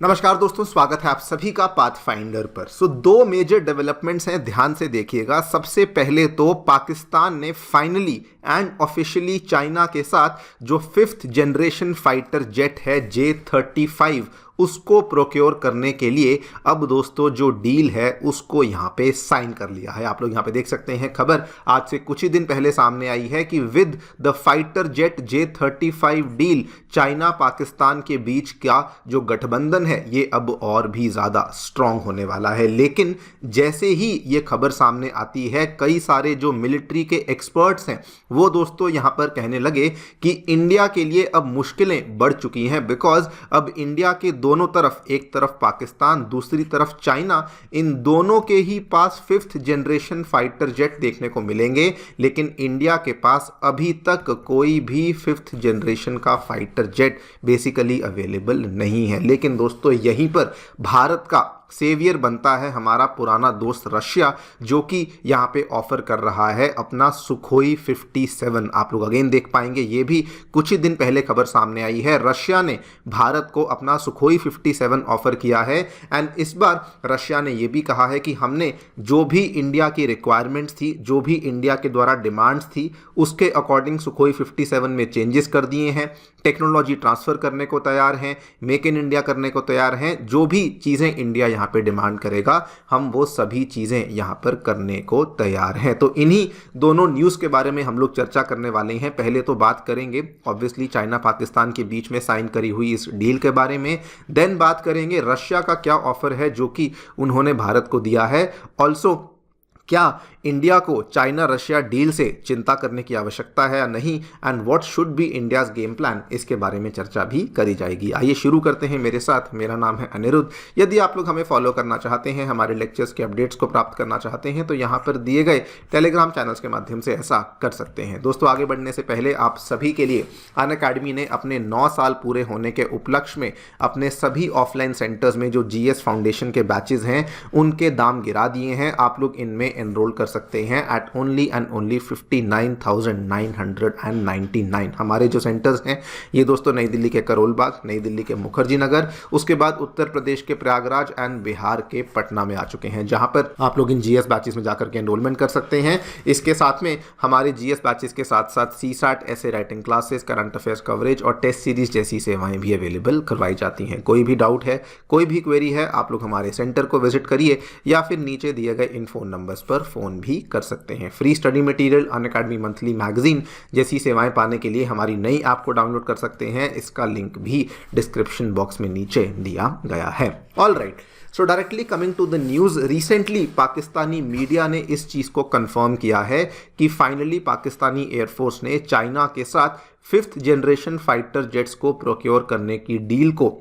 नमस्कार दोस्तों, स्वागत है आप सभी का पाथफाइंडर पर। दो मेजर डेवलपमेंट्स हैं, ध्यान से देखिएगा। सबसे पहले तो पाकिस्तान ने फाइनली एंड ऑफिशियली चाइना के साथ जो 5th जनरेशन फाइटर जेट है J-35 उसको प्रोक्योर करने के लिए अब दोस्तों जो डील है उसको यहाँ पे साइन कर लिया है। आप लोग यहाँ पे देख सकते हैं, खबर आज से कुछ ही दिन पहले सामने आई है कि with the fighter jet J-35 deal China Pakistan के बीच का जो गठबंधन है ये अब और भी ज़्यादा स्ट्रांग होने वाला है। लेकिन जैसे ही ये खबर सामने आती है, कई सारे जो मिलिट्री के एक्सपर्ट्स हैं वो दोस्तों यहाँ पर कहने लगे कि इंडिया के लिए अब मुश्किलें बढ़ चुकी हैं, बिकॉज अब इंडिया के दोनों तरफ, एक तरफ पाकिस्तान, दूसरी तरफ चाइना, इन दोनों के ही पास 5th जनरेशन फाइटर जेट देखने को मिलेंगे। लेकिन इंडिया के पास अभी तक कोई भी 5th जनरेशन का फाइटर जेट बेसिकली अवेलेबल नहीं है। लेकिन दोस्तों यहीं पर भारत का सेवियर बनता है हमारा पुराना दोस्त रशिया, जो कि यहाँ पे ऑफर कर रहा है अपना सुखोई 57। आप लोग अगेन देख पाएंगे, ये भी कुछ ही दिन पहले खबर सामने आई है। रशिया ने भारत को अपना सुखोई 57 ऑफर किया है। एंड इस बार रशिया ने ये भी कहा है कि हमने जो भी इंडिया की रिक्वायरमेंट्स थी, जो भी इंडिया के द्वारा डिमांड्स थी, उसके अकॉर्डिंग सुखोई 57 में चेंजेस कर दिए हैं। टेक्नोलॉजी ट्रांसफ़र करने को तैयार हैं, मेक इन इंडिया करने को तैयार हैं। जो भी चीज़ें इंडिया यहाँ पे डिमांड करेगा, हम वो सभी चीज़ें यहाँ पर करने को तैयार हैं। तो इन्हीं दोनों न्यूज़ के बारे में हम लोग चर्चा करने वाले हैं। पहले तो बात करेंगे ऑब्वियसली चाइना पाकिस्तान के बीच में साइन करी हुई इस डील के बारे में। देन बात करेंगे रशिया का क्या ऑफर है जो कि उन्होंने भारत को दिया है। ऑल्सो क्या इंडिया को चाइना रशिया डील से चिंता करने की आवश्यकता है या नहीं, and what should be India's game plan, इसके बारे में चर्चा भी करी जाएगी। आइए शुरू करते हैं मेरे साथ। मेरा नाम है अनिरुद्ध। यदि आप लोग हमें फॉलो करना चाहते हैं, हमारे लेक्चर्स के अपडेट्स को प्राप्त करना चाहते हैं, तो यहाँ पर दिए गए टेलीग्राम चैनल्स के माध्यम से ऐसा कर सकते हैं। दोस्तों आगे बढ़ने से पहले आप सभी के लिए अनअकैडमी ने अपने 9 साल पूरे होने के उपलक्ष्य में अपने सभी ऑफलाइन सेंटर्स में जो GS फाउंडेशन के बैचेज हैं उनके दाम गिरा दिए हैं। आप लोग इनमें एनरोल कर सकते हैं एट ओनली एंड ओनली 59,999। हमारे जो सेंटर्स हैं ये दोस्तों नई दिल्ली के करोल बाग, नई दिल्ली के मुखर्जी नगर, उसके बाद उत्तर प्रदेश के प्रयागराज एंड बिहार के पटना में आ चुके हैं, जहां पर आप लोग इन GS बैचेस में जाकर के एनरोलमेंट कर सकते हैं। इसके साथ में हमारे GS बैचेस के साथ साथ CSAT, ऐसे writing classes, current affairs coverage और टेस्ट सीरीज जैसी सेवाएं भी अवेलेबल करवाई जाती हैं। कोई भी डाउट है, कोई भी क्वेरी है, आप लोग हमारे सेंटर को विजिट करिए या फिर नीचे दिए गए इन फोन नंबर्स पर फोन भी कर सकते हैं। Free study material, Unacademy monthly magazine जैसी सेवाएं पाने के लिए हमारी नई ऐप को डाउनलोड कर सकते हैं। इसका लिंक भी डिस्क्रिप्शन बॉक्स में नीचे दिया गया है। All right, so directly coming to the news, recently Pakistani media ने इस चीज़ को कंफर्म किया है कि फाइनली पाकिस्तानी एयरफोर्स ने चाइना के साथ 5th जनरेशन फाइटर जेट्स को प्रोक्योर करने की डील को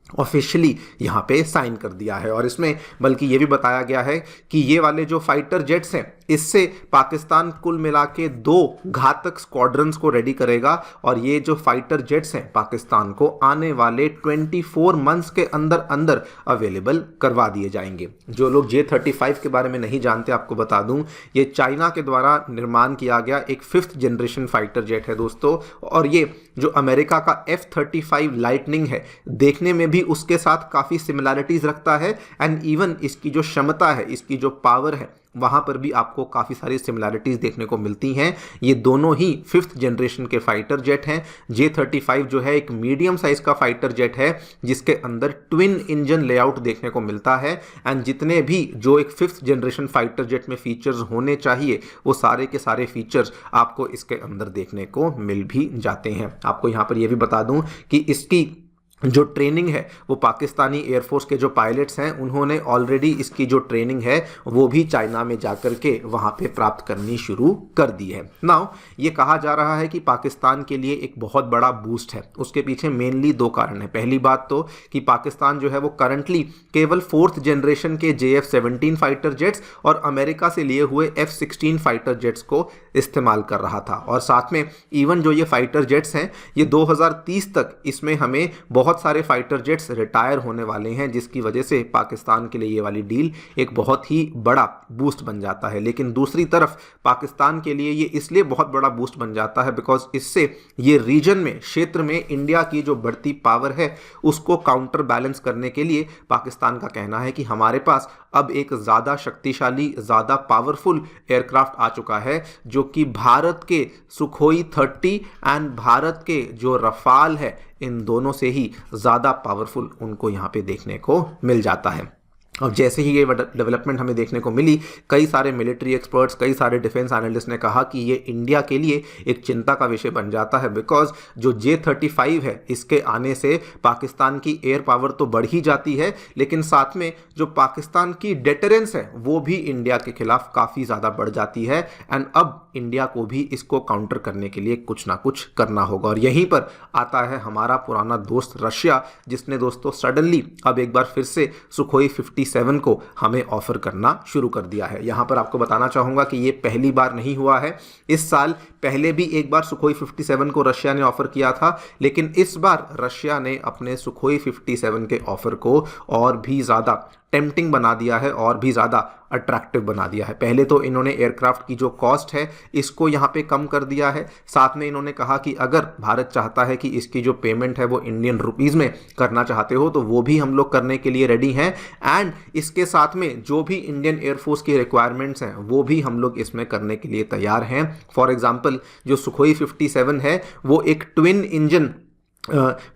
ऑफिशियली यहाँ पे साइन कर दिया है। और इसमें बल्कि ये भी बताया गया है कि ये वाले जो फाइटर जेट्स हैं इससे पाकिस्तान कुल मिला के 2 घातक स्क्वाड्रंस को रेडी करेगा। और ये जो फाइटर जेट्स हैं पाकिस्तान को आने वाले 24 मंथ्स के अंदर अंदर अवेलेबल करवा दिए जाएंगे। जो लोग J-35 के बारे में नहीं जानते, आपको बता दूं, ये चाइना के द्वारा निर्माण किया गया एक 5th जनरेशन फाइटर जेट है दोस्तों। और ये जो अमेरिका का F-35 लाइटनिंग है, देखने में भी उसके साथ काफ़ी सिमिलैरिटीज़ रखता है। एंड इवन इसकी जो क्षमता है, इसकी जो पावर है, वहाँ पर भी आपको काफ़ी सारी सिमिलैरिटीज़ देखने को मिलती हैं। ये दोनों ही 5th जनरेशन के फाइटर जेट हैं। J-35 जो है एक मीडियम साइज़ का फाइटर जेट है जिसके अंदर ट्विन इंजन लेआउट देखने को मिलता है। एंड जितने भी जो एक 5th जनरेशन फाइटर जेट में फीचर्स होने चाहिए वो सारे के सारे फीचर्स आपको इसके अंदर देखने को मिल भी जाते हैं। आपको यहाँ पर यह भी बता दूँ कि इसकी जो ट्रेनिंग है वो पाकिस्तानी एयरफोर्स के जो पायलट्स हैं उन्होंने ऑलरेडी इसकी जो ट्रेनिंग है वो भी चाइना में जाकर के वहाँ पे प्राप्त करनी शुरू कर दी है। नाउ ये कहा जा रहा है कि पाकिस्तान के लिए एक बहुत बड़ा बूस्ट है। उसके पीछे मेनली 2 कारण है। पहली बात तो कि पाकिस्तान जो है वो करंटली केवल 4th जनरेशन के JF-17 फाइटर जेट्स और अमेरिका से लिए हुए F-16 फाइटर जेट्स को इस्तेमाल कर रहा था। और साथ में इवन जो ये फाइटर जेट्स हैं ये 2030 तक इसमें हमें बहुत बहुत सारे फाइटर जेट्स रिटायर होने वाले हैं, जिसकी वजह से पाकिस्तान के लिए ये वाली डील एक बहुत ही बड़ा बूस्ट बन जाता है। लेकिन दूसरी तरफ पाकिस्तान के लिए ये इसलिए बहुत बड़ा बूस्ट बन जाता है बिकॉज इससे ये रीजन में, क्षेत्र में इंडिया की जो बढ़ती पावर है उसको काउंटर बैलेंस करने के लिए पाकिस्तान का कहना है कि हमारे पास अब एक ज़्यादा शक्तिशाली, ज़्यादा पावरफुल एयरक्राफ्ट आ चुका है, जो कि भारत के सुखोई 30 एंड भारत के जो रफाल है, इन दोनों से ही ज़्यादा पावरफुल उनको यहाँ पे देखने को मिल जाता है। और जैसे ही ये डेवलपमेंट हमें देखने को मिली, कई सारे मिलिट्री एक्सपर्ट्स, कई सारे डिफेंस एनालिस्ट ने कहा कि ये इंडिया के लिए एक चिंता का विषय बन जाता है बिकॉज जो J-35 है, इसके आने से पाकिस्तान की एयर पावर तो बढ़ ही जाती है, लेकिन साथ में जो पाकिस्तान की डेटरेंस है वो भी इंडिया के खिलाफ काफ़ी ज़्यादा बढ़ जाती है। एंड अब इंडिया को भी इसको काउंटर करने के लिए कुछ ना कुछ करना होगा। और यहीं पर आता है हमारा पुराना दोस्त रशिया, जिसने दोस्तों सडनली अब एक बार फिर से सुखोई 57 को हमें ऑफर करना शुरू कर दिया है। यहां पर आपको बताना चाहूंगा कि ये पहली बार नहीं हुआ है। इस साल पहले भी एक बार सुखोई 57 को रशिया ने ऑफर किया था, लेकिन इस बार रशिया ने अपने सुखोई 57 के ऑफर को और भी ज़्यादा टेम्पटिंग बना दिया है और भी ज़्यादा अट्रैक्टिव बना दिया है। पहले तो इन्होंने एयरक्राफ्ट की जो कॉस्ट है इसको यहाँ पे कम कर दिया है। साथ में इन्होंने कहा कि अगर भारत चाहता है कि इसकी जो पेमेंट है वो इंडियन रुपीज़ में करना चाहते हो तो वो भी हम लोग करने के लिए रेडी हैं। एंड इसके साथ में जो भी इंडियन एयरफोर्स की रिक्वायरमेंट्स हैं वो भी हम लोग इसमें करने के लिए तैयार हैं। फॉर एग्जाम्पल जो सुखोई 57 है वो एक twin engine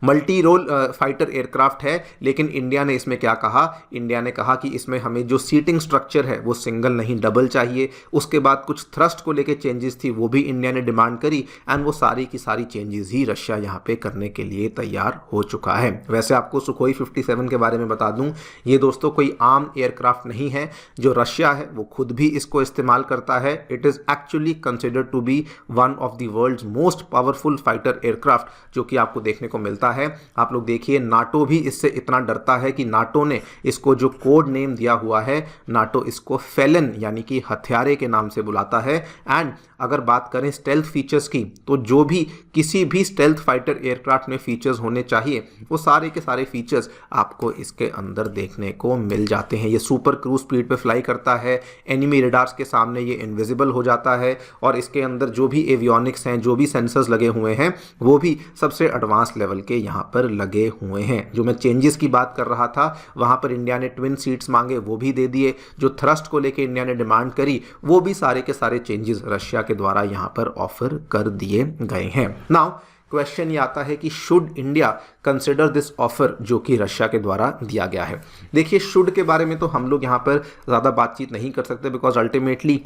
multi role fighter aircraft है, लेकिन इंडिया ने इसमें क्या कहा, इंडिया ने कहा कि इसमें हमें जो सीटिंग स्ट्रक्चर है वो सिंगल नहीं डबल चाहिए। उसके बाद कुछ थ्रस्ट को लेके चेंजेस थी, वो भी इंडिया ने डिमांड करी एंड वो सारी की सारी चेंजेस ही रशिया यहाँ पे करने के लिए तैयार हो चुका है। वैसे आपको सुखोई 57 के बारे में बता दूं, ये दोस्तों कोई आम एयरक्राफ्ट नहीं है। जो रशिया है वो खुद भी इसको इस्तेमाल करता है। It is actually considered to be one of the world's most powerful fighter aircraft, जो कि आपको देखने को मिलता है। आप लोग देखिए, नाटो भी इससे इतना डरता है कि नाटो ने इसको जो कोड नेम दिया हुआ है, नाटो इसको फेलन यानी कि हथियारे के नाम से बुलाता है। एंड अगर बात करें स्टेल्थ फीचर्स की, तो जो भी किसी भी स्टेल्थ फाइटर एयरक्राफ्ट में फीचर्स होने चाहिए वो सारे के सारे फीचर्स आपको इसके अंदर देखने को मिल जाते हैं। ये सुपर क्रूज स्पीड पे फ्लाई करता है, एनिमी रेडार्स के सामने ये इनविजिबल हो जाता है, और इसके अंदर जो भी एवियोनिक्स हैं, जो भी सेंसर्स लगे हुए हैं, वो भी सबसे एडवांस लेवल के यहाँ पर लगे हुए हैं। जो मैं चेंजेस की बात कर रहा था, वहाँ पर इंडिया ने ट्विन सीट्स मांगे, वो भी दे दिए। जो थ्रस्ट को लेके इंडिया ने डिमांड करी, वो भी सारे के सारे चेंजेस रशिया के द्वारा यहाँ पर ऑफर कर दिए गए हैं। नाउ क्वेश्चन ये आता है कि should India consider this offer जो कि रशिया के द्वारा दिया गया है। देखिए, शुड के बारे में तो हम लोग यहाँ पर ज़्यादा बातचीत नहीं कर सकते बिकॉज अल्टीमेटली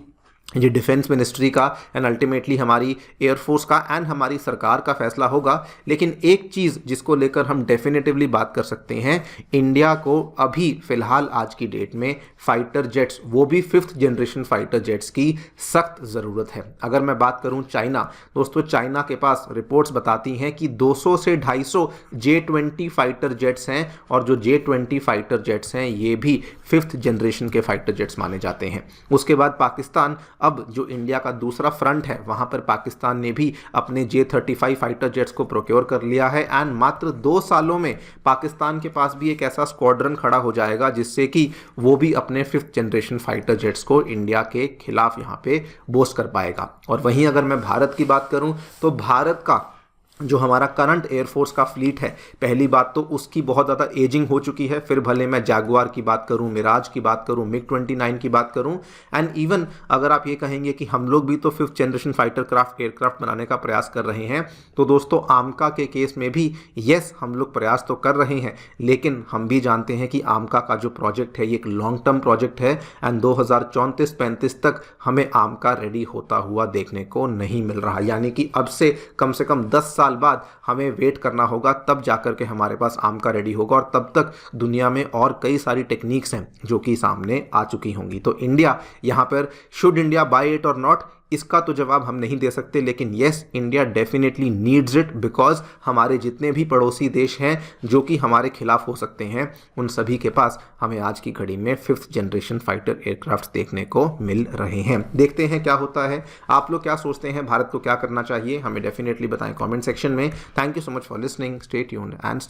ये डिफेंस मिनिस्ट्री का एंड अल्टीमेटली हमारी एयरफोर्स का एंड हमारी सरकार का फैसला होगा। लेकिन एक चीज़ जिसको लेकर हम डेफिनेटिवली बात कर सकते हैं, इंडिया को अभी फ़िलहाल आज की डेट में फाइटर जेट्स, वो भी 5th जनरेशन फाइटर जेट्स की सख्त ज़रूरत है। अगर मैं बात करूं चाइना, दोस्तों चाइना के पास रिपोर्ट्स बताती हैं कि 200 से 250 J-20 फाइटर जेट्स हैं, और जो J-20 फाइटर जेट्स हैं ये भी 5th जनरेशन के फाइटर जेट्स माने जाते हैं। उसके बाद पाकिस्तान, अब जो इंडिया का दूसरा फ्रंट है वहां पर पाकिस्तान ने भी अपने J-35 फाइटर जेट्स को प्रोक्योर कर लिया है। एंड मात्र 2 सालों में पाकिस्तान के पास भी एक ऐसा स्क्वाड्रन खड़ा हो जाएगा जिससे कि वो भी अपने 5th जनरेशन फाइटर जेट्स को इंडिया के खिलाफ यहाँ पे बोस्ट कर पाएगा। और वहीं अगर मैं भारत की बात करूँ तो भारत का जो हमारा करंट एयरफोर्स का फ्लीट है, पहली बात तो उसकी बहुत ज़्यादा एजिंग हो चुकी है। फिर भले मैं जैगुआर की बात करूं, मिराज की बात करूं, MiG-29 की बात करूं, एंड इवन अगर आप ये कहेंगे कि हम लोग भी तो 5th जनरेशन फाइटर एयरक्राफ्ट बनाने का प्रयास कर रहे हैं, तो दोस्तों आमका के केस में भी यस हम लोग प्रयास तो कर रहे हैं, लेकिन हम भी जानते हैं कि आमका का जो प्रोजेक्ट है ये एक लॉन्ग टर्म प्रोजेक्ट है एंड 2034-35 तक हमें आमका रेडी होता हुआ देखने को नहीं मिल रहा। यानी कि अब से कम 10 साल बाद हमें वेट करना होगा, तब जाकर के हमारे पास आमका रेडी होगा, और तब तक दुनिया में और कई सारी टेक्निक्स हैं जो कि सामने आ चुकी होंगी। तो इंडिया यहाँ पर शुड इंडिया बाय इट और नॉट, इसका तो जवाब हम नहीं दे सकते, लेकिन yes India definitely needs it because हमारे जितने भी पड़ोसी देश हैं जो कि हमारे खिलाफ हो सकते हैं, उन सभी के पास हमें आज की घड़ी में 5th जनरेशन फाइटर एयरक्राफ्ट देखने को मिल रहे हैं। देखते हैं क्या होता है। आप लोग क्या सोचते हैं, भारत को क्या करना चाहिए, हमें डेफिनेटली बताएं कॉमेंट सेक्शन में। Thank you so much for listening, stay tuned and